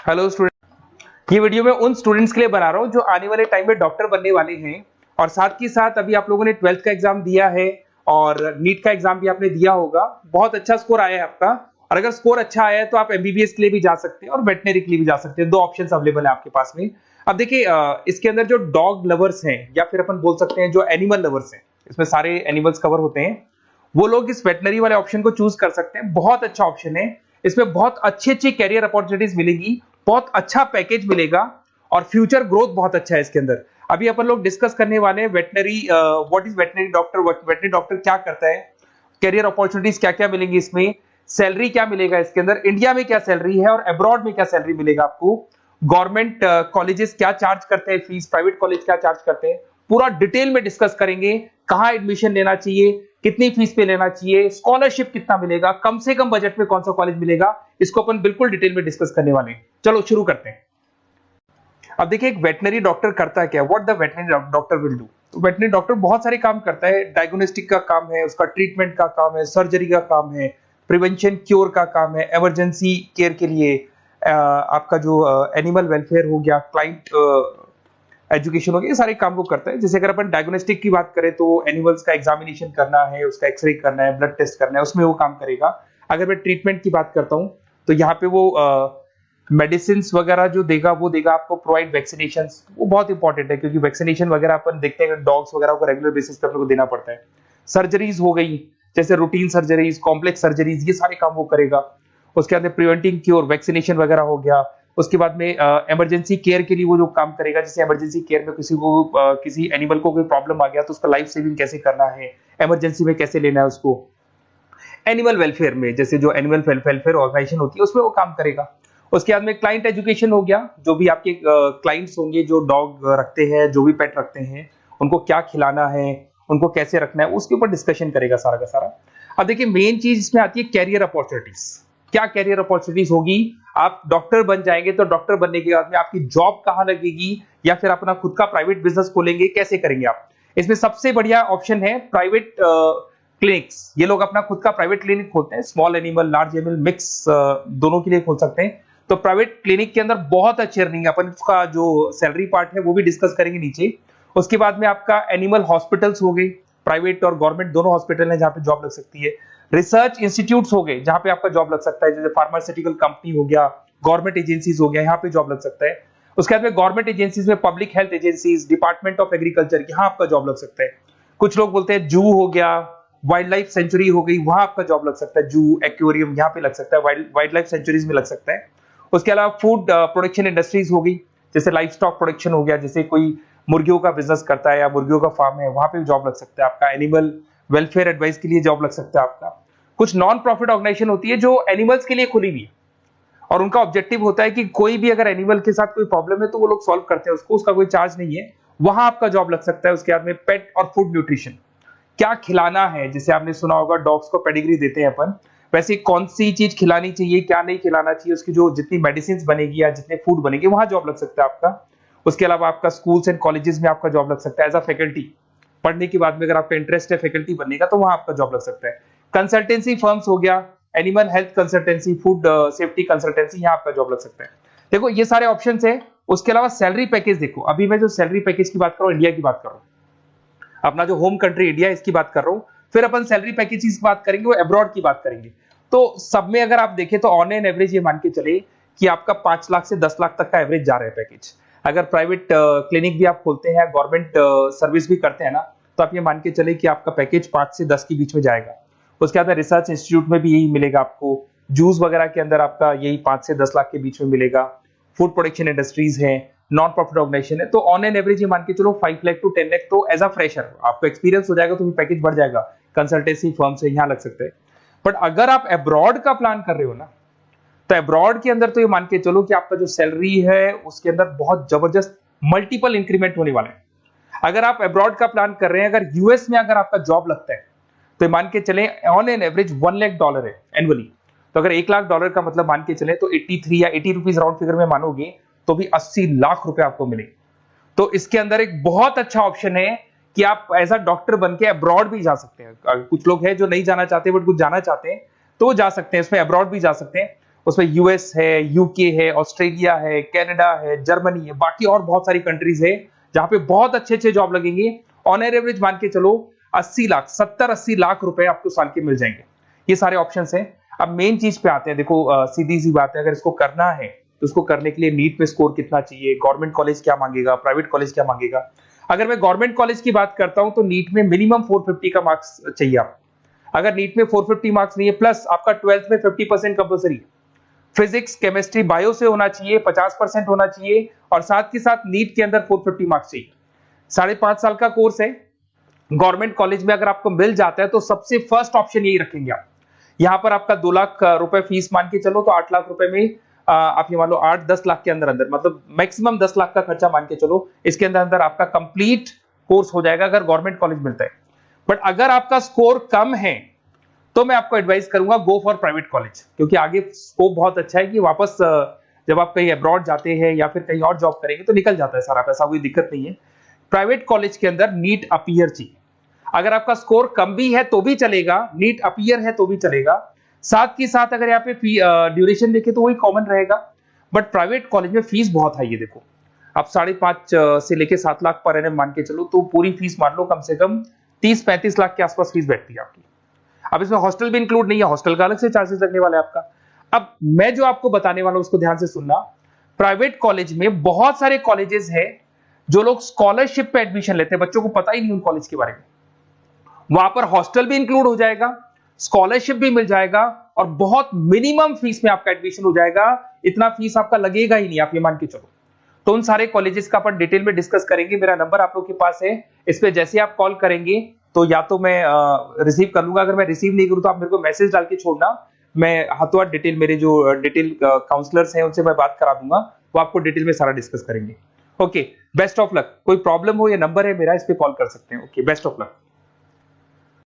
Hello student, ये video मैं उन स्टूडेंट्स के लिए बना रहा हूँ जो आने वाले टाइम में डॉक्टर बनने वाले हैं और साथ ही साथ अभी आप लोगों ने 12th का एग्जाम दिया है और नीट का एग्जाम भी आपने दिया होगा। बहुत अच्छा स्कोर आया है आपका और अगर स्कोर अच्छा आया है तो आप एमबीबीएस के लिए भी जा सकते हैं और वेटनरी के लिए भी जा सकते हैं। दो ऑप्शंस अवेलेबल है आपके पास में। अब देखिए, इसके अंदर जो डॉग लवर्स हैं या फिर अपन बोल सकते हैं जो एनिमल लवर्स हैं, इसमें सारे एनिमल्स कवर होते हैं, वो लोग इस वेटनरी वाले ऑप्शन को चूज कर सकते हैं। बहुत अच्छा ऑप्शन है, इसमें बहुत अच्छी अच्छी कैरियर अपॉर्चुनिटीज मिलेगी, बहुत अच्छा पैकेज मिलेगा और फ्यूचर ग्रोथ बहुत अच्छा है इसके अंदर। अभी अपन लोग डिस्कस करने वाले हैं veterinary, what is veterinary doctor, veterinary doctor क्या करता है, कैरियर अपॉर्चुनिटीज क्या क्या मिलेंगी इसमें, सैलरी क्या मिलेगा इसके अंदर, इंडिया में क्या सैलरी है और अब्रॉड में क्या सैलरी मिलेगा आपको, गवर्नमेंट कॉलेजेस क्या चार्ज करते हैं फीस, प्राइवेट कॉलेज क्या चार्ज करते हैं, पूरा डिटेल में डिस्कस करेंगे। कहां एडमिशन लेना चाहिए, कितनी फीस पे लेना चाहिए, स्कॉलरशिप कितना मिलेगा, कम से कम बजट में कौन सा कॉलेज मिलेगा, इसको अपन बिल्कुल डिटेल में डिस्कस करने वाले हैं। चलो शुरू करते हैं। अब देखिए, एक वेटनरी डॉक्टर करता क्या, what the veterinary doctor will do. तो वेटनरी डॉक्टर बहुत सारे काम करता है। डायग्नोस्टिक का काम है, उसका ट्रीटमेंट का काम है, सर्जरी का काम है, प्रिवेंशन क्योर का काम है, इमरजेंसी केयर के लिए आपका जो एनिमल वेलफेयर हो गया, क्लाइंट एजुकेशन हो गया, ये सारे काम को करता है। जैसे अगर अपन डायग्नोस्टिक की बात करें तो एनिमल्स का एग्जामिनेशन करना है, उसका एक्सरे करना है, ब्लड टेस्ट करना है, उसमें वो काम करेगा। अगर मैं ट्रीटमेंट की बात करता हूं तो यहाँ पे वो मेडिसिन वगैरह जो देगा वो देगा आपको, प्रोवाइड वैक्सीनेशन, वो बहुत इंपॉर्टेंट है क्योंकि वैक्सीनेशन वगैरह अपन देखते हैं डॉग्स वगैरह को रेगुलर बेसिस पे अपने को देना पड़ता है। सर्जरीज हो गई, जैसे रूटीन सर्जरीज, कॉम्प्लेक्स सर्जरीज, ये सारे काम वो करेगा। उसके बाद प्रिवेंटिंग क्योर, वैक्सीनेशन वगैरह हो गया। उसके बाद में इमरजेंसी केयर के लिए वो जो काम करेगा, जैसे इमरजेंसी केयर में किसी को किसी एनिमल को कोई प्रॉब्लम आ गया तो उसका लाइफ सेविंग कैसे करना है, इमरजेंसी में कैसे लेना है उसको। एनिमल वेलफेयर में, जैसे जो एनिमल वेलफेयर ऑर्गेनाइजेशन होती है उसमें वो काम करेगा। उसके बाद में क्लाइंट एजुकेशन हो गया, जो भी आपके क्लाइंट्स होंगे जो डॉग रखते हैं, जो भी पेट रखते हैं, उनको क्या खिलाना है, उनको कैसे रखना है, उसके ऊपर डिस्कशन करेगा सारा का सारा। अब देखिए, मेन चीज इसमें आती है कैरियर अपॉर्चुनिटीज। क्या कैरियर अपॉर्चुनिटीज होगी, आप डॉक्टर बन जाएंगे तो डॉक्टर बनने के बाद में आपकी जॉब कहां लगेगी या फिर अपना खुद का प्राइवेट बिजनेस खोलेंगे, कैसे करेंगे आप। इसमें सबसे बढ़िया ऑप्शन है प्राइवेट क्लिनिक्स। ये लोग अपना खुद का प्राइवेट क्लिनिक खोलते हैं, small animal, large animal, mix दोनों के लिए खोल सकते हैं। तो प्राइवेट क्लिनिक के अंदर बहुत अच्छी अर्निंग है। अपन उसका जो सैलरी पार्ट है वो भी डिस्कस करेंगे नीचे। उसके बाद में आपका एनिमल हॉस्पिटल्स हो गए, प्राइवेट और गवर्नमेंट दोनों हॉस्पिटल है जहां पे जॉब लग सकती है। रिसर्च इंस्टीट्यूट्स हो गए जहां पे आपका जॉब लग सकता है, जैसे फार्मास्यूटिकल कंपनी हो गया, गवर्नमेंट एजेंसीज हो गया, यहाँ पे जॉब लग सकता है। उसके बाद में गवर्नमेंट एजेंसीज में public health agencies, department of agriculture, यहाँ आपका जॉब लग सकता है। कुछ लोग बोलते हैं जू हो गया, वाइल्ड लाइफ सेंचुरी हो गई, वहां आपका जॉब लग सकता है। जू, एक्वेरियम, यहाँ पे लग सकता है, वाइल्ड लाइफ सेंचुरीज में लग सकता है। उसके अलावा फूड प्रोडक्शन इंडस्ट्रीज हो गई, जैसे लाइफ स्टॉक प्रोडक्शन हो गया, जैसे कोई मुर्गियों का बिजनेस करता है या मुर्गियों का फार्म है, वहां पे भी जॉब लग सकता है आपका। एनिमल वेलफेयर एडवाइस के लिए जॉब लग सकता है आपका। कुछ नॉन प्रॉफिट ऑर्गेनाइजेशन होती है जो एनिमल्स के लिए खुली हुई है और उनका ऑब्जेक्टिव होता है कि कोई भी अगर एनिमल के साथ कोई प्रॉब्लम है तो वो लोग सॉल्व करते हैं उसको, उसका कोई चार्ज नहीं है, वहां आपका जॉब लग सकता है। उसके बाद में पेट और फूड न्यूट्रिशन, क्या खिलाना है, जैसे आपने सुना होगा डॉग्स को पेडिग्री देते हैं अपन, वैसे कौन सी चीज खिलानी चाहिए, क्या नहीं खिलाना चाहिए, उसकी जो जितनी मेडिसिन बनेगी या जितने फूड बनेंगे वहां जॉब लग सकता है आपका। उसके अलावा आपका स्कूल्स एंड कॉलेजेस में आपका जॉब लग सकता है एज अ फैकल्टी। पढ़ने के बाद में अगर आपका इंटरेस्ट है फैकल्टी बनने का तो वहां आपका जॉब लग सकता है। कंसल्टेंसी फर्म्स हो गया, animal health consultancy, food safety consultancy, यहाँ आपका जॉब लग सकता है। देखो ये सारे ऑप्शन है। उसके अलावा सैलरी पैकेज देखो, अभी मैं जो सैलरी पैकेज की बात कर रहा हूँ, इंडिया की बात कर रहा हूँ, अपना जो होम कंट्री इंडिया इसकी बात कर रहा हूँ। फिर अपन सैलरी पैकेज की बात करेंगे, वो अब्रॉड की बात करेंगे। तो सब में अगर आप देखें तो ऑन एन एवरेज ये मान के चले कि आपका 5 लाख से 10 लाख तक का एवरेज जा रहा है पैकेज। अगर प्राइवेट क्लिनिक भी आप खोलते हैं, गवर्नमेंट सर्विस भी करते हैं ना, तो आप ये मान के चले कि आपका पैकेज 5 से 10 के बीच में जाएगा। उसके बाद रिसर्च इंस्टीट्यूट में भी यही मिलेगा आपको, जूस वगैरह के अंदर आपका यही 5 से 10 लाख के बीच में मिलेगा। फूड प्रोडक्शन इंडस्ट्रीज है, नॉन प्रॉफिट ऑर्गेनाइजेशन है, तो ऑन एन एवरेज ये मान के चलो 5 लाख टू 10 लाख, तो एज अ फ्रेशर आपको एक्सपीरियंस हो जाएगा तो पैकेज बढ़ जाएगा। कंसल्टेंसी फर्म से यहाँ लग सकते हैं। बट अगर आप अब्रॉड का प्लान कर रहे हो ना, तो अब्रॉड के अंदर तो ये मान के चलो कि आपका जो सैलरी है उसके अंदर बहुत जबरदस्त मल्टीपल इंक्रीमेंट होने वाले हैं। अगर आप अब्रॉड का प्लान कर रहे हैं, अगर यूएस में अगर आपका जॉब लगता है तो मान के चले ऑन एन एवरेज $1 लाख है एनुअली। तो अगर $1 लाख का मतलब मान के चले तो 83 या 80 रुपीज राउंड फिगर में मानोगे तो भी 80 लाख रुपए आपको मिले। तो इसके अंदर एक बहुत अच्छा ऑप्शन है कि आप एज अ डॉक्टर बन के अब्रॉड भी जा सकते हैं। कुछ लोग हैं जो नहीं जाना चाहते बट कुछ जाना चाहते हैं तो वो जा सकते हैं, इसमें अब्रॉड भी जा सकते हैं। उसमें यूएस है, यूके है, ऑस्ट्रेलिया है, कनाडा है, जर्मनी है, बाकी और बहुत सारी कंट्रीज है जहां पे बहुत अच्छे अच्छे जॉब लगेंगे। ऑन एवरेज मान के चलो 80 लाख, 70-80 लाख रुपए आपको साल के मिल जाएंगे। ये सारे ऑप्शंस हैं। अब मेन चीज पे आते हैं। देखो सीधी सी बात है, अगर इसको करना है तो उसको करने के लिए नीट में स्कोर कितना चाहिए, गवर्नमेंट कॉलेज क्या मांगेगा, प्राइवेट कॉलेज क्या मांगेगा। अगर मैं गवर्नमेंट कॉलेज की बात करता हूं तो नीट में मिनिमम 450 का मार्क्स चाहिए आप। अगर नीट में 450 मार्क्स नहीं है, प्लस आपका 12th में 50% कंपल्सरी, फिजिक्स, केमिस्ट्री, बायो से होना चाहिए, 50% होना चाहिए, और साथ के साथ नीट के अंदर 450 मार्क्स चाहिए। 5.5 साल का कोर्स है। गवर्नमेंट कॉलेज में अगर आपको मिल जाता है तो सबसे फर्स्ट ऑप्शन यही रखेंगे आप। यहां पर आपका 2 लाख रुपए फीस मान के चलो तो 8 लाख रुपए में आप ये मान लो 8-10 लाख के अंदर अंदर, मतलब मैक्सिमम 10 लाख का खर्चा मान के चलो, इसके अंदर अंदर आपका कंप्लीट कोर्स हो जाएगा अगर गवर्नमेंट कॉलेज मिलता है। बट अगर आपका स्कोर कम है तो मैं आपको एडवाइस करूंगा गो फॉर प्राइवेट कॉलेज, क्योंकि आगे स्कोप बहुत अच्छा है कि वापस जब आप कहीं अब्रॉड जाते हैं या फिर कहीं और जॉब करेंगे तो निकल जाता है सारा पैसा, कोई दिक्कत नहीं है। प्राइवेट कॉलेज के अंदर नीट अपीयर चाहिए। अगर आपका स्कोर कम भी है तो भी चलेगा, नीट अपीयर है तो भी चलेगा। साथ ही साथ अगर यहाँ पे ड्यूरेशन देखे तो वही कॉमन रहेगा। बट प्राइवेट कॉलेज में फीस बहुत हाई है। देखो आप 5.5 से लेके 7 लाख पर एनम मान के चलो तो पूरी फीस मान लो कम से कम 30-35 लाख के आसपास फीस बैठती है आपकी। अब इसमें हॉस्टल भी इंक्लूड नहीं है, हॉस्टल का अलग से चार्जेस लगने वाला है आपका। अब मैं जो आपको बताने वाला हूं उसको ध्यान से सुनना। प्राइवेट कॉलेज में बहुत सारे कॉलेजेस हैं जो लोग स्कॉलरशिप पे एडमिशन लेते हैं, बच्चों को पता ही नहीं उन कॉलेज के बारे में। वहां पर हॉस्टल भी इंक्लूड हो जाएगा, स्कॉलरशिप भी मिल जाएगा, और बहुत मिनिमम फीस में आपका एडमिशन हो जाएगा। इतना फीस आपका लगेगा ही नहीं, आप ये मान के चलो। तो उन सारे कॉलेजेस का अपन डिटेल में डिस्कस करेंगे। मेरा नंबर आप लोग के पास है, इस पे जैसे आप कॉल करेंगे तो या तो मैं रिसीव कर लूंगा, अगर मैं रिसीव नहीं करूं तो आप मेरे को मैसेज डाल के छोड़ना, मैं हाथों हाथ डिटेल, मेरे जो डिटेल काउंसलर्स हैं उनसे मैं बात करा दूंगा, वो आपको डिटेल में सारा डिस्कस करेंगे। Okay, best of luck. कोई प्रॉब्लम हो, ये नंबर है मेरा, इस पे कॉल कर सकते हैं। Okay, best of luck.